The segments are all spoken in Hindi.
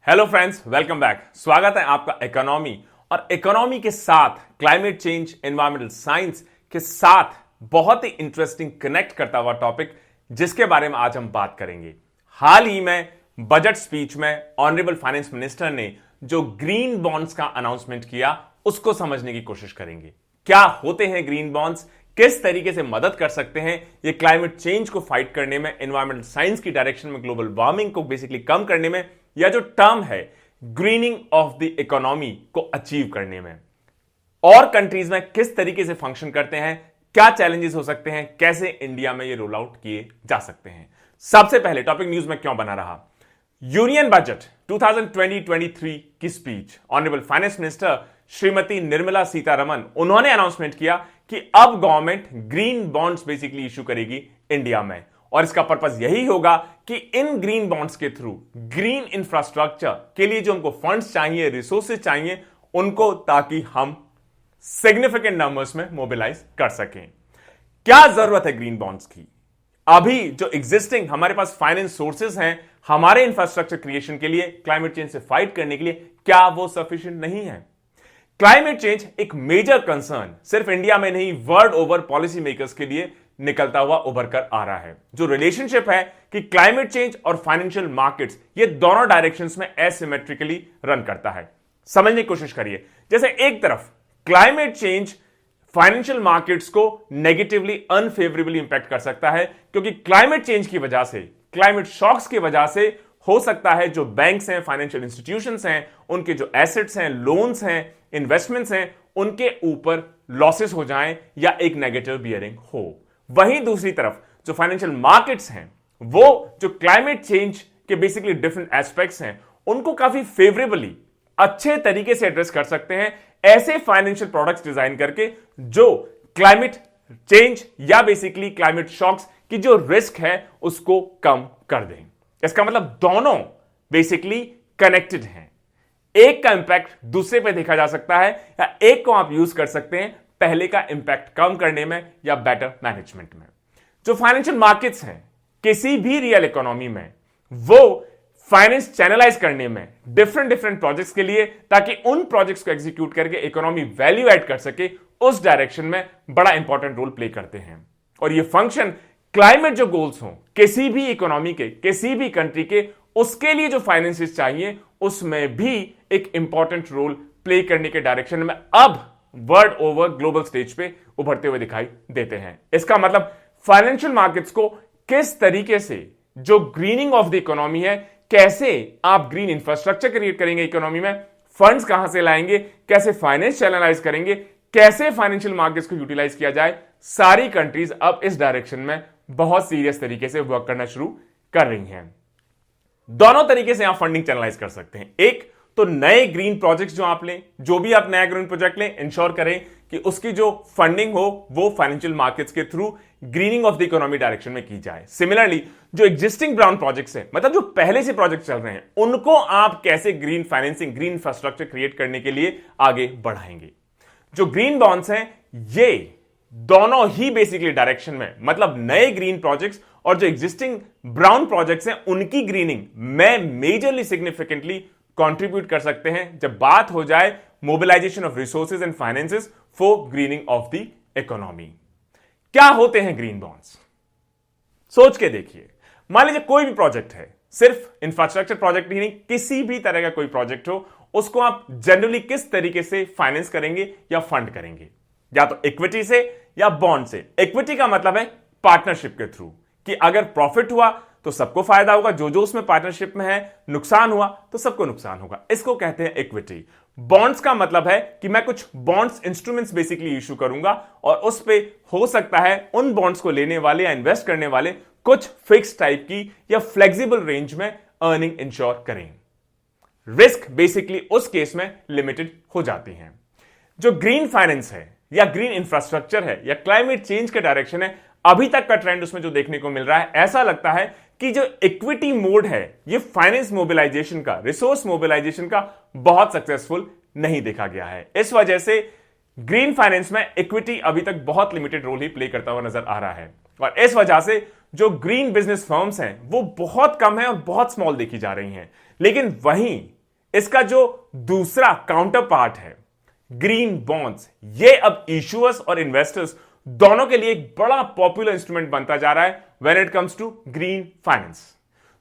Hello friends, welcome back. स्वागत है आपका इकोनॉमी और इकोनॉमी के साथ क्लाइमेट चेंज, एनवायरमेंटल साइंस के साथ बहुत ही इंटरेस्टिंग कनेक्ट करता हुआ टॉपिक जिसके बारे में आज हम बात करेंगे। हाल ही में बजट स्पीच में ऑनरेबल फाइनेंस मिनिस्टर ने जो ग्रीन बॉन्ड्स का अनाउंसमेंट किया उसको समझने की कोशिश करेंगे। क्या होते हैं ग्रीन बॉन्ड्स, किस तरीके से मदद कर सकते हैं ये क्लाइमेट चेंज को फाइट करने में, एनवायरमेंटल साइंस की डायरेक्शन में, ग्लोबल वार्मिंग को बेसिकली कम करने में, या जो टर्म है ग्रीनिंग ऑफ द इकोनॉमी को अचीव करने में, और कंट्रीज में किस तरीके से फंक्शन करते हैं, क्या चैलेंजेस हो सकते हैं, कैसे इंडिया में ये रोल आउट किए जा सकते हैं। सबसे पहले टॉपिक न्यूज में क्यों बना रहा, यूनियन बजट 2020-23 की speech honourable finance minister Shrimati Nirmala Sitharaman, उन्होंने अनाउंसमेंट किया कि अब government green bonds basically issue करेगी इंडिया में, और इसका पर्पस यही होगा कि इन ग्रीन बॉन्ड्स के थ्रू ग्रीन इंफ्रास्ट्रक्चर के लिए जो हमको फंड्स चाहिए, रिसोर्सेज चाहिए उनको, ताकि हम सिग्निफिकेंट नंबर्स में मोबिलाइज कर सकें। क्या जरूरत है ग्रीन बॉन्ड्स की? अभी जो एग्जिस्टिंग हमारे पास फाइनेंस सोर्सेज हैं हमारे इंफ्रास्ट्रक्चर क्रिएशन के लिए, क्लाइमेट चेंज से फाइट करने के लिए, क्या वो सफिशिएंट नहीं है? क्लाइमेट चेंज एक मेजर कंसर्न सिर्फ इंडिया में नहीं, वर्ल्ड ओवर पॉलिसी मेकर्स के लिए निकलता हुआ उभर कर आ रहा है। जो रिलेशनशिप है कि क्लाइमेट चेंज और फाइनेंशियल मार्केट्स, ये दोनों डायरेक्शंस में एसिमेट्रिकली रन करता है। समझने की कोशिश करिए। जैसे एक तरफ क्लाइमेट चेंज फाइनेंशियल मार्केट्स को नेगेटिवली, अनफेवरेबली इंपैक्ट कर सकता है, क्योंकि क्लाइमेट चेंज की वजह से, क्लाइमेट शॉक्स की वजह से हो सकता है जो बैंक्स हैं, फाइनेंशियल इंस्टीट्यूशंस हैं, उनके जो एसेट्स हैं, लोन्स हैं, इन्वेस्टमेंट्स हैं, उनके ऊपर लॉसेस हो जाएं या एक नेगेटिव बियरिंग हो। वहीं दूसरी तरफ जो फाइनेंशियल मार्केट्स हैं, वो जो क्लाइमेट चेंज के बेसिकली डिफरेंट एस्पेक्ट्स हैं उनको काफी फेवरेबली, अच्छे तरीके से एड्रेस कर सकते हैं, ऐसे फाइनेंशियल प्रोडक्ट्स डिजाइन करके जो क्लाइमेट चेंज या बेसिकली क्लाइमेट शॉक्स की जो रिस्क है उसको कम कर दें। इसका मतलब दोनों बेसिकली कनेक्टेड हैं। एक का इंपैक्ट दूसरे पे देखा जा सकता है, या एक को आप यूज कर सकते हैं पहले का इंपैक्ट कम करने में या बेटर मैनेजमेंट में। जो फाइनेंशियल मार्केट्स हैं किसी भी रियल इकोनॉमी में, वो फाइनेंस चैनलाइज करने में डिफरेंट प्रोजेक्ट्स के लिए, ताकि उन प्रोजेक्ट्स को एग्जीक्यूट करके इकोनॉमी वैल्यू ऐड कर सके, उस डायरेक्शन में बड़ा इंपॉर्टेंट रोल प्ले करते हैं। और ये फंक्शन क्लाइमेट जो गोल्स हो किसी भी इकोनॉमी के, किसी भी कंट्री के, उसके लिए जो फाइनेंसेस चाहिए उसमें भी एक इंपॉर्टेंट रोल प्ले करने के डायरेक्शन में अब वर्ल्ड ओवर ग्लोबल स्टेज पे उभरते हुए दिखाई देते हैं। इसका मतलब फाइनेंशियल मार्केट्स को किस तरीके से जो ग्रीनिंग ऑफ द इकोनॉमी है, कैसे आप ग्रीन इंफ्रास्ट्रक्चर क्रिएट करेंगे इकोनॉमी में, फंड्स कहां से लाएंगे, कैसे फाइनेंस चैनलाइज करेंगे, कैसे फाइनेंशियल मार्केट्स को यूटिलाइज किया जाए, सारी कंट्रीज अब इस डायरेक्शन में बहुत सीरियस तरीके से वर्क करना शुरू कर रही हैं। दोनों तरीके से आप फंडिंग चैनलाइज कर सकते हैं। एक तो नए ग्रीन प्रोजेक्ट्स जो आप लें, जो भी आप नया ग्रीन प्रोजेक्ट लें, इंश्योर करें कि उसकी जो फंडिंग हो वो फाइनेंशियल मार्केट्स के through grinning of the economy direction में की जाए। सिमिलरली जो एग्जिस्टिंग ब्राउन प्रोजेक्ट्स हैं, मतलब जो पहले से प्रोजेक्ट चल रहे हैं, उनको आप कैसे green financing, green infrastructure create करने के लिए आगे बढ़ाएंगे। जो ग्रीन बॉन्ड्स हैं ये दोनों ही बेसिकली डायरेक्शन में, मतलब नए ग्रीन प्रोजेक्ट्स और जो एग्जिस्टिंग ब्राउन प्रोजेक्ट्स हैं उनकी ग्रीनिंग में मेजरली सिग्निफिकेंटली कंट्रीब्यूट कर सकते हैं जब बात हो जाए mobilisation of resources and finances for greening of the economy. क्या होते हैं ग्रीन बॉन्ड्स? सोच के देखिए। मान लीजिए कोई भी प्रोजेक्ट है, सिर्फ इंफ्रास्ट्रक्चर प्रोजेक्ट ही नहीं, किसी भी तरह का कोई प्रोजेक्ट हो, उसको आप जनरली किस तरीके से फाइनेंस करेंगे या फंड करेंगे? या तो इक्विटी से या बॉन्ड से। इक्विटी का मतलब है पार्टनरशिप के थ्रू, कि अगर प्रॉफिट हुआ तो सबको फायदा होगा, जो उसमें पार्टनरशिप में है, नुकसान हुआ तो सबको नुकसान होगा, इसको कहते हैं इक्विटी। बॉन्ड्स का मतलब है कि मैं कुछ बॉन्ड्स इंस्ट्रूमेंट्स बेसिकली इशू करूंगा और उस पे हो सकता है उन बॉन्ड्स को लेने वाले या इन्वेस्ट करने वाले कुछ फिक्स टाइप की या फ्लेक्सिबल रेंज में अर्निंग इंश्योर करें। रिस्क बेसिकली उस केस में लिमिटेड हो जाती है। जो ग्रीन फाइनेंस है या ग्रीन इंफ्रास्ट्रक्चर है या क्लाइमेट चेंज के डायरेक्शन है, अभी तक का ट्रेंड उसमें जो देखने को मिल रहा है, ऐसा लगता है कि जो इक्विटी मोड है ये फाइनेंस मोबिलाइजेशन का, रिसोर्स मोबिलाइजेशन का बहुत सक्सेसफुल नहीं देखा गया है। इस वजह से ग्रीन फाइनेंस में इक्विटी अभी तक बहुत लिमिटेड रोल ही प्ले करता हुआ नजर आ रहा है, और इस वजह से जो ग्रीन बिजनेस फर्म्स हैं वो बहुत कम है और बहुत स्मॉल देखी जा रही हैं। लेकिन वहीं इसका जो दूसरा काउंटर पार्ट है ग्रीन बॉन्ड्स, ये अब इश्यूअर्स और इन्वेस्टर्स दोनों के लिए एक बड़ा पॉपुलर इंस्ट्रूमेंट बनता जा रहा है when it comes to green finance.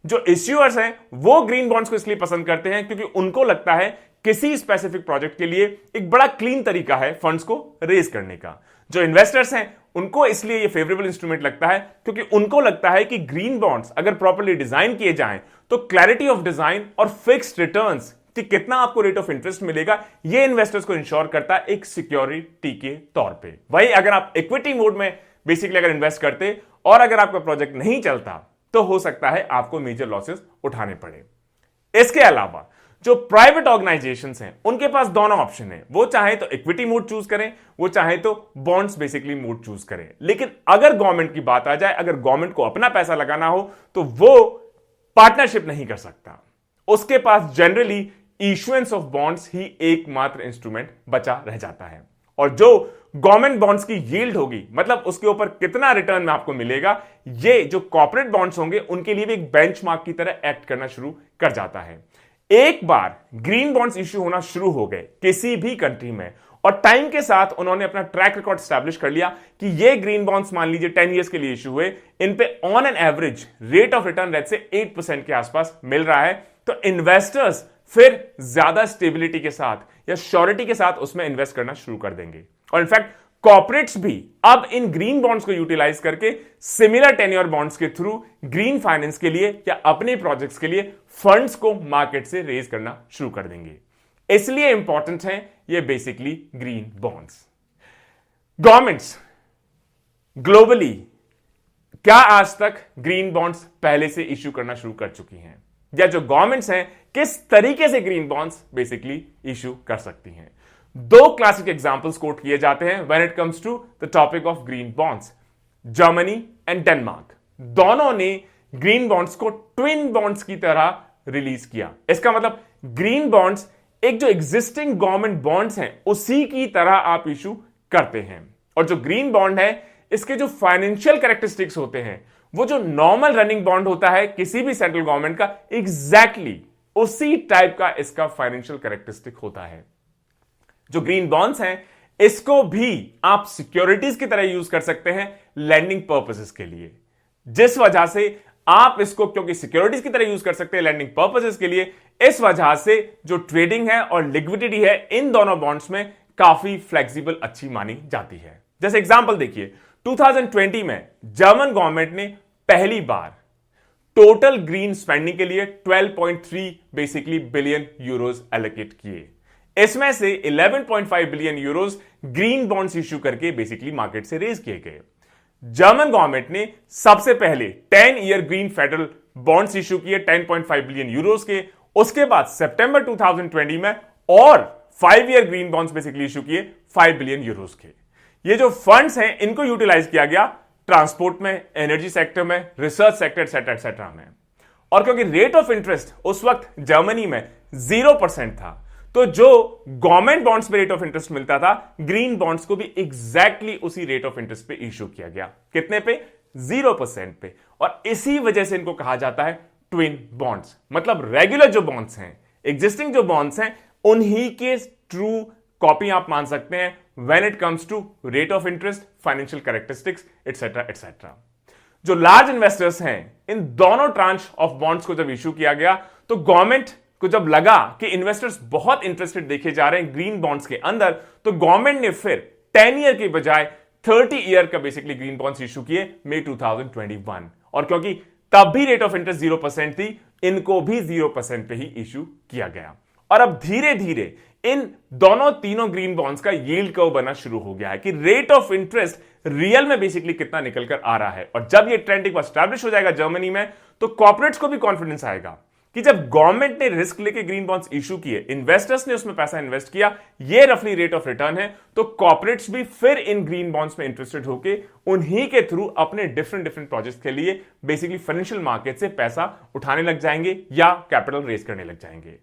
जो इश्यूअर्स हैं वो ग्रीन बॉन्ड्स को इसलिए पसंद करते हैं क्योंकि उनको लगता है किसी स्पेसिफिक प्रोजेक्ट के लिए एक बड़ा क्लीन तरीका है फंड्स को रेज करने का। जो इन्वेस्टर्स हैं उनको इसलिए ये फेवरेबल इंस्ट्रूमेंट लगता है क्योंकि उनको लगता है कि ग्रीन बॉन्ड्स अगर प्रॉपर्ली डिजाइन किए जाएं तो क्लैरिटी ऑफ डिजाइन और फिक्स्ड रिटर्न्स कि कितना आपको रेट ऑफ इंटरेस्ट मिलेगा ये इन्वेस्टर्स को इंश्योर करता है एक सिक्योरिटी के तौर पे। वही अगर आप इक्विटी मोड में बेसिकली अगर इन्वेस्ट करते और अगर आपका प्रोजेक्ट नहीं चलता तो हो सकता है आपको मेजर लॉसेस उठाने पड़े। इसके अलावा जो प्राइवेट ऑर्गेनाइजेशंस हैं उनके पास दोनों ऑप्शन है, वो चाहे तो इक्विटी मोड चूज करें, वो चाहे तो बॉन्ड्स बेसिकली मोड चूज करें। लेकिन अगर गवर्नमेंट की बात आ जाए, अगर गवर्नमेंट को अपना पैसा लगाना हो तो वो पार्टनरशिप नहीं कर सकता, उसके पास जनरली इश्यूएंस ऑफ बॉन्ड्स ही एकमात्र इंस्ट्रूमेंट बचा रह जाता है। और जो गवर्नमेंट बॉन्ड्स की यील्ड होगी, मतलब उसके ऊपर कितना रिटर्न में आपको मिलेगा, ये जो कॉर्पोरेट बॉन्ड्स होंगे उनके लिए भी एक बेंचमार्क की तरह एक्ट करना शुरू कर जाता है। एक बार ग्रीन बॉन्ड्स इश्यू होना शुरू हो गए किसी भी कंट्री में और टाइम के साथ उन्होंने अपना ट्रैक रिकॉर्ड स्टैब्लिश कर लिया कि ये ग्रीन बॉन्ड्स मान लीजिए 10 इयर्स के लिए इश्यू हुए, इन पे on an average rate of return rate से 8% के आसपास मिल रहा है, तो इन्वेस्टर्स फिर ज्यादा स्टेबिलिटी के साथ या श्योरिटी के साथ उसमें इन्वेस्ट करना शुरू कर देंगे। और इनफैक्ट कॉर्पोरेट्स भी अब इन ग्रीन बॉन्ड्स को यूटिलाइज करके सिमिलर टेन्योर बॉन्ड्स के थ्रू ग्रीन फाइनेंस के लिए या अपने प्रोजेक्ट्स के लिए फंड्स को मार्केट से रेज करना शुरू कर देंगे। इसलिए इंपॉर्टेंट है ये basically green bonds. Governments globally क्या आज तक ग्रीन बॉन्ड्स पहले से इश्यू करना शुरू कर चुकी हैं, या जो गवर्नमेंट्स हैं किस तरीके से ग्रीन बॉन्ड्स बेसिकली इश्यू कर सकती हैं? दो क्लासिक एग्जांपल्स कोट किए जाते हैं when it comes to the topic of green bonds, Germany and Denmark. दोनों ने ग्रीन बॉन्ड्स को ट्विन बॉन्ड्स की तरह रिलीज किया। इसका मतलब ग्रीन बॉन्ड्स एक जो एग्जिस्टिंग गवर्नमेंट बॉन्ड्स हैं उसी की तरह आप इशू करते हैं, और जो ग्रीन बॉन्ड है इसके जो फाइनेंशियल कैरेक्टरिस्टिक्स होते हैं वो जो नॉर्मल रनिंग बॉन्ड होता है किसी भी सेंट्रल गवर्नमेंट का, एग्जैक्टली उसी टाइप का इसका फाइनेंशियल कैरेक्टरिस्टिक होता है। जो ग्रीन बॉन्ड्स हैं इसको भी आप सिक्योरिटीज की तरह यूज कर सकते हैं लैंडिंग पर्पसेस के लिए, जिस वजह से आप इसको क्योंकि सिक्योरिटीज की तरह यूज कर सकते हैं लैंडिंग पर्पसेस के लिए, इस वजह से जो ट्रेडिंग है और लिक्विडिटी है इन दोनों बॉन्ड्स में काफी फ्लेक्सिबल अच्छी मानी जाती है। जैसे एग्जांपल देखिए, 2020 में जर्मन गवर्नमेंट ने पहली बार टोटल ग्रीन स्पेंडिंग के लिए 12.3 बेसिकली बिलियन यूरोज एलोकेट किए। इसमें से 11.5 billion euros green bonds issue करके बेसिकली मार्केट से रेज किए गए। जर्मन गवर्नमेंट ने सबसे पहले 10 year green federal bonds issue किए 10.5 बिलियन यूरोज के। उसके बाद सितंबर 2020 में और 5 year green bonds basically issue किए 5 बिलियन यूरोज के। ये जो फंड्स हैं इनको यूटिलाइज किया गया ट्रांसपोर्ट में, एनर्जी सेक्टर में, रिसर्च सेक्टर एक्सेट्रा में। और क्योंकि रेट ऑफ इंटरेस्ट उस वक्त जर्मनी में 0% था, तो जो गवर्नमेंट बॉन्ड्स पे रेट ऑफ इंटरेस्ट मिलता था ग्रीन बॉन्ड्स को भी एग्जैक्टली उसी रेट ऑफ इंटरेस्ट पे इश्यू किया गया। कितने पे? 0% पे। और इसी वजह से इनको कहा जाता है ट्विन बॉन्ड्स। मतलब रेगुलर जो बॉन्ड्स हैं, एग्जिस्टिंग जो बॉन्ड्स हैं, उन्हीं के ट्रू कॉपी आप मान सकते हैं when it comes to rate of interest, financial characteristics etcetera. जो लार्ज इन्वेस्टर्स हैं, इन दोनों ट्रांच ऑफ बॉन्ड्स को जब इश्यू किया गया तो गवर्नमेंट को जब लगा कि इन्वेस्टर्स बहुत इंटरेस्टेड देखे जा रहे हैं ग्रीन बॉन्ड्स के अंदर, तो गवर्नमेंट ने फिर 10 ईयर के बजाय 30 ईयर का बेसिकली ग्रीन बॉन्ड्स इश्यू किए मई 2021। और क्योंकि तब भी रेट ऑफ इंटरेस्ट 0% थी, इनको भी 0% पे ही इश्यू किया गया। और अब धीरे धीरे इन दोनों तीनों ग्रीन बॉन्ड्स का यील्ड कर्व बनना शुरू हो गया है कि रेट ऑफ इंटरेस्ट रियल में बेसिकली कितना निकल कर आ रहा है। और जब ये ट्रेंड एक बार एस्टैब्लिश हो जाएगा जर्मनी में, तो कॉर्पोरेट्स को भी कॉन्फिडेंस आएगा कि जब गवर्नमेंट ने रिस्क लेके ग्रीन बॉन्ड्स इशू किए, इन्वेस्टर्स ने उसमें पैसा इन्वेस्ट किया, ये रफली रेट ऑफ रिटर्न है, तो कॉर्पोरेट्स भी फिर इन ग्रीन बॉन्ड्स में इंटरेस्टेड होके उन्हीं के थ्रू अपने डिफरेंट प्रोजेक्ट्स के लिए बेसिकली फाइनेंशियल मार्केट से पैसा उठाने लग जाएंगे या कैपिटल रेज करने लग जाएंगे।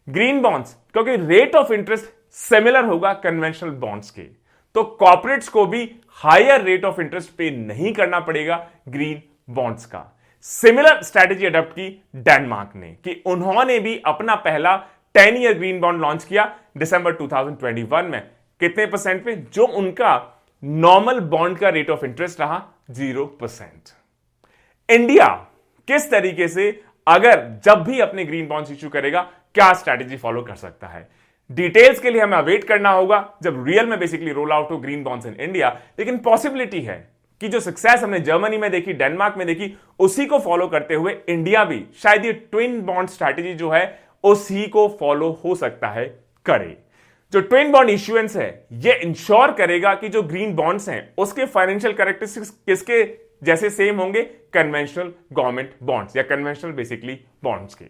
ग्रीन बॉन्ड्स क्योंकि रेट ऑफ इंटरेस्ट सिमिलर होगा कन्वेंशनल बॉन्ड्स के, तो कॉर्पोरेट्स को भी हायर रेट ऑफ इंटरेस्ट पे नहीं करना पड़ेगा ग्रीन बॉन्ड्स का। सिमिलर स्ट्रैटेजी अडॉप्ट की डेनमार्क ने कि उन्होंने भी अपना पहला 10 ईयर ग्रीन बॉन्ड लॉन्च किया दिसंबर 2021 में। कितने परसेंट पे? जो उनका नॉर्मल बॉन्ड का रेट ऑफ इंटरेस्ट रहा 0%। इंडिया किस तरीके से अगर जब भी अपने ग्रीन बॉन्ड्स इश्यू करेगा क्या स्ट्रैटेजी फॉलो कर सकता है? डिटेल्स के लिए हमें वेट करना होगा जब रियल में बेसिकली रोल आउट हो ग्रीन बॉन्ड्स इन इंडिया। लेकिन पॉसिबिलिटी है कि जो सक्सेस हमने जर्मनी में देखी, डेनमार्क में देखी, उसी को फॉलो करते हुए इंडिया भी शायद ये ट्विन बॉन्ड स्ट्रैटेजी जो है उसी को फॉलो हो सकता है करे। जो ट्विन बॉन्ड इश्यूएंस है ये इंश्योर करेगा कि जो ग्रीन बॉन्ड्स हैं उसके फाइनेंशियल कैरेक्टरिस्टिक्स किसके जैसे सेम होंगे? कन्वेंशनल गवर्नमेंट बॉन्ड्स या कन्वेंशनल बेसिकली बॉन्ड्स के।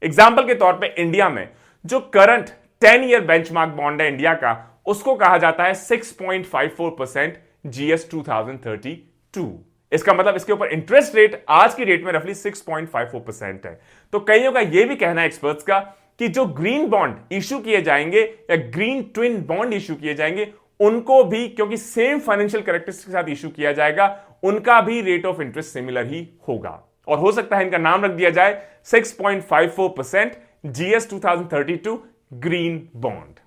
एग्जांपल के तौर पे इंडिया में जो करंट 10 ईयर बेंचमार्क बॉन्ड है इंडिया का, उसको कहा जाता है 6.54% GS 2032। इसका मतलब इसके ऊपर इंटरेस्ट रेट आज की डेट में रफली 6.54% है। तो कईयों का यह भी कहना है एक्सपर्ट्स का कि जो ग्रीन बॉन्ड इश्यू किए जाएंगे या ग्रीन ट्विन बॉन्ड इश्यू किए जाएंगे उनको भी, क्योंकि सेम फाइनेंशियल कैरेक्टरिस्टिक्स के साथ इश्यू किया जाएगा, उनका भी रेट ऑफ इंटरेस्ट सिमिलर ही होगा। और हो सकता है इनका नाम रख दिया जाए 6.54% GS 2032 green bond.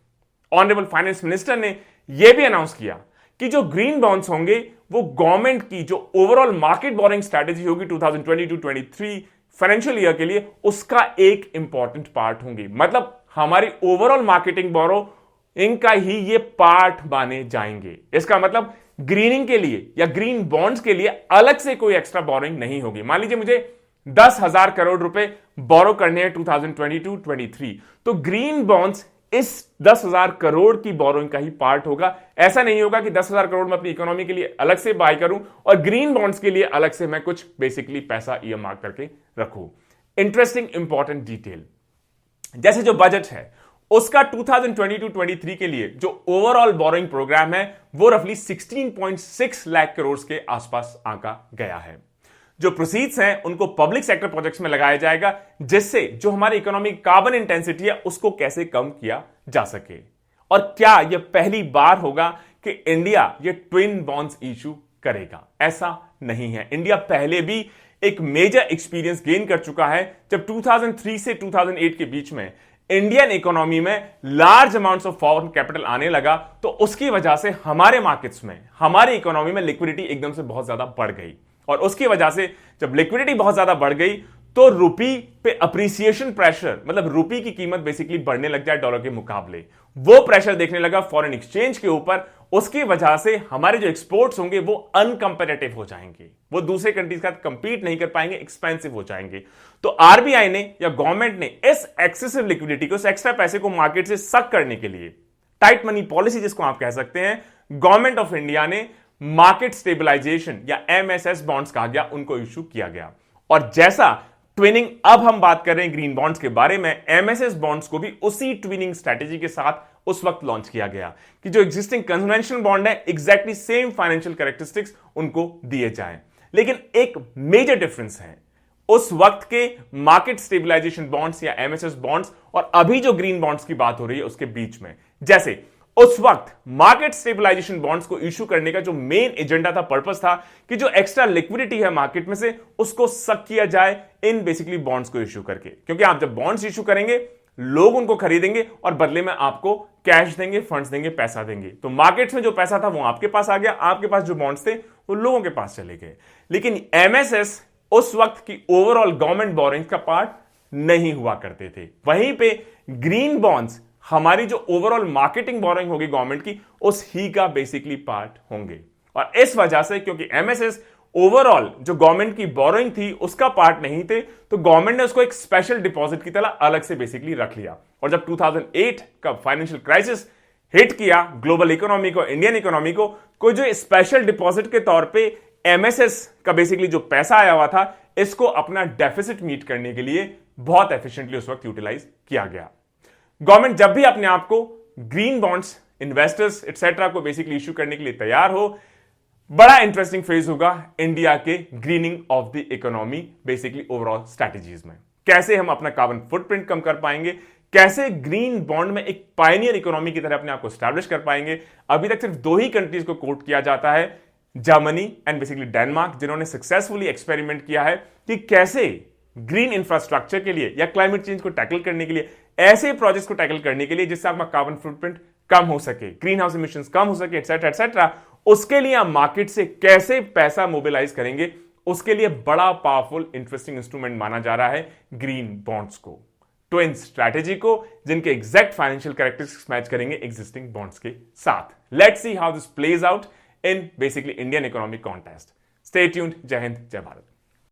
Honourable finance minister ने यह भी अनाउंस किया कि जो ग्रीन बॉन्ड्स होंगे वो गवर्नमेंट की जो ओवरऑल मार्केट बोरिंग स्ट्रैटेजी होगी 2022-23 फाइनेंशियल ईयर के लिए, उसका एक इंपॉर्टेंट पार्ट होंगे। मतलब हमारी ओवरऑल मार्केटिंग बोरो इनका ही ये पार्ट माने जाएंगे। इसका मतलब ग्रीनिंग के लिए या ग्रीन बॉन्ड्स के लिए अलग से कोई एक्स्ट्रा बोरिंग नहीं होगी। मान लीजिए मुझे 10,000 करोड़ रुपए बोरो करने हैं 2022-23, तो ग्रीन बॉन्ड्स इस 10,000 करोड़ की बोरोइंग का ही पार्ट होगा। ऐसा नहीं होगा कि 10,000 करोड़ मैं अपनी इकोनॉमी के लिए अलग से बाय करूं और ग्रीन बॉन्ड्स के लिए अलग से मैं कुछ बेसिकली पैसा ईयरमार्क करके रखूं। इंटरेस्टिंग इंपॉर्टेंट डिटेल, जैसे जो बजट है उसका 2022-23 के लिए जो ओवरऑल बोरोइंग प्रोग्राम है वो रफली 16.6 लाख करोड़ के आसपास आंका गया है। जो प्रोसीड्स हैं उनको पब्लिक सेक्टर प्रोजेक्ट्स में लगाया जाएगा, जिससे जो हमारी इकोनॉमी कार्बन इंटेंसिटी है उसको कैसे कम किया जा सके। और क्या यह पहली बार होगा कि इंडिया ये ट्विन बॉन्ड्स इशू करेगा? ऐसा नहीं है। इंडिया पहले भी एक मेजर एक्सपीरियंस गेन कर चुका है। जब 2003 से 2008 के बीच में इंडियन इकोनॉमी में large amounts of foreign capital आने लगा, तो उसकी वजह से हमारे मार्केट्स में, हमारी इकोनॉमी में लिक्विडिटी एकदम से बहुत ज्यादा बढ़ गई। और उसकी वजह से जब लिक्विडिटी बहुत ज्यादा बढ़ गई तो रुपी पे अप्रिसिएशन प्रेशर, मतलब रुपी की कीमत बेसिकली बढ़ने लग जाए डॉलर के मुकाबले, वो प्रेशर देखने लगा फॉरेन एक्सचेंज के ऊपर। उसकी वजह से हमारे जो एक्सपोर्ट्स होंगे वो अनकंपेरेटिव हो जाएंगे, वो दूसरे कंट्रीज के साथ कंपीट नहीं कर पाएंगे, एक्सपेंसिव हो जाएंगे। तो आरबीआई ने या गवर्नमेंट ने इस एक्सेसिव लिक्विडिटी को, इस एक्स्ट्रा पैसे को मार्केट से सक करने के लिए टाइट मनी पॉलिसी जिसको आप कह सकते हैं, गवर्नमेंट ऑफ इंडिया ने मार्केट स्टेबलाइजेशन या एमएसएस बॉन्ड्स कहा गया, उनको इश्यू किया गया। और जैसा ट्विनिंग अब हम बात कर रहे हैं ग्रीन बॉन्ड्स के बारे में, एमएसएस बॉन्ड्स को भी उसी ट्विनिंग स्ट्रैटेजी के साथ उस वक्त लॉन्च किया गया कि जो एग्जिस्टिंग कन्वेंशनल बॉन्ड है एग्जैक्टली सेम फाइनेंशियल कैरेक्टरिस्टिक्स उनको दिए जाएं। लेकिन एक मेजर डिफरेंस है उस वक्त के मार्केट स्टेबलाइजेशन बॉन्ड्स या एमएसएस बॉन्ड्स और अभी जो ग्रीन बॉन्ड्स की बात हो रही है उसके बीच में। जैसे उस वक्त मार्केट स्टेबलाइजेशन बॉन्ड्स को इश्यू करने का जो मेन एजेंडा था, पर्पस था कि जो एक्स्ट्रा लिक्विडिटी है मार्केट में से उसको सक किया जाए इन बेसिकली बॉन्ड्स को इश्यू करके। क्योंकि आप जब बॉन्ड्स इश्यू करेंगे लोग उनको खरीदेंगे और बदले में आपको कैश देंगे, फंड्स देंगे, पैसा देंगे। तो मार्केट्स में जो पैसा था वो आपके पास आ गया, आपके पास जो बॉन्ड्स थे वो लोगों के पास चले गए। लेकिन एमएसएस उस वक्त की ओवरऑल गवर्नमेंट बोरिंग का पार्ट नहीं हुआ करते थे। वहीं पे ग्रीन बॉन्ड्स हमारी जो ओवरऑल मार्केटिंग बोरिंग होगी गवर्नमेंट की, उस ही का बेसिकली पार्ट होंगे। और इस वजह से क्योंकि एमएसएस ओवरऑल जो गवर्नमेंट की बोरिंग थी उसका पार्ट नहीं थे, तो गवर्नमेंट ने उसको एक स्पेशल डिपॉजिट की तरह अलग से बेसिकली रख लिया। और जब 2008 का फाइनेंशियल क्राइसिस हिट किया ग्लोबल इकोनॉमी को, इंडियन इकोनॉमी को, कोई जो स्पेशल डिपॉजिट के तौर पे एमएसएस का बेसिकली जो पैसा आया हुआ था, इसको अपना डेफिसिट मीट करने के लिए बहुत एफिशिएंटली उस वक्त यूटिलाइज किया गया। गवर्नमेंट जब भी अपने आप को ग्रीन बॉन्ड्स, इन्वेस्टर्स एटसेट्रा को बेसिकली इश्यू करने के लिए तैयार हो, बड़ा इंटरेस्टिंग फेज होगा इंडिया के grinning of the economy basically overall strategies में। कैसे हम अपना कार्बन फुटप्रिंट कम कर पाएंगे, कैसे ग्रीन बॉन्ड में एक पायनियर इकोनॉमी की तरह अपने आप को स्टैब्लिश कर पाएंगे। अभी तक सिर्फ दो ही कंट्रीज को कोट किया जाता है, जर्मनी एंड बेसिकली डेनमार्क, जिन्होंने सक्सेसफुली एक्सपेरिमेंट किया है कि कैसे ग्रीन इंफ्रास्ट्रक्चर के लिए या क्लाइमेट चेंज को टैकल करने के लिए, ऐसे प्रोजेक्ट्स को टैकल करने के लिए जिससे आपका कार्बन फुटप्रिंट कम हो सके, ग्रीन हाउस इमिशंस कम हो सके, एटसेट्रा एटसेट्रा, उसके लिए आप मार्केट से कैसे पैसा मोबिलाइज करेंगे, उसके लिए बड़ा पावरफुल इंटरेस्टिंग इंस्ट्रूमेंट माना जा रहा है ग्रीन बॉन्ड्स को, ट्विन स्ट्रैटेजी को, जिनके एग्जैक्ट फाइनेंशियल कैरेक्टरिस्टिक्स मैच करेंगे एग्जिस्टिंग बॉन्ड्स के साथ। Let's see how this plays out in basically Indian economic contest. Stay tuned. जय हिंद, जय भारत।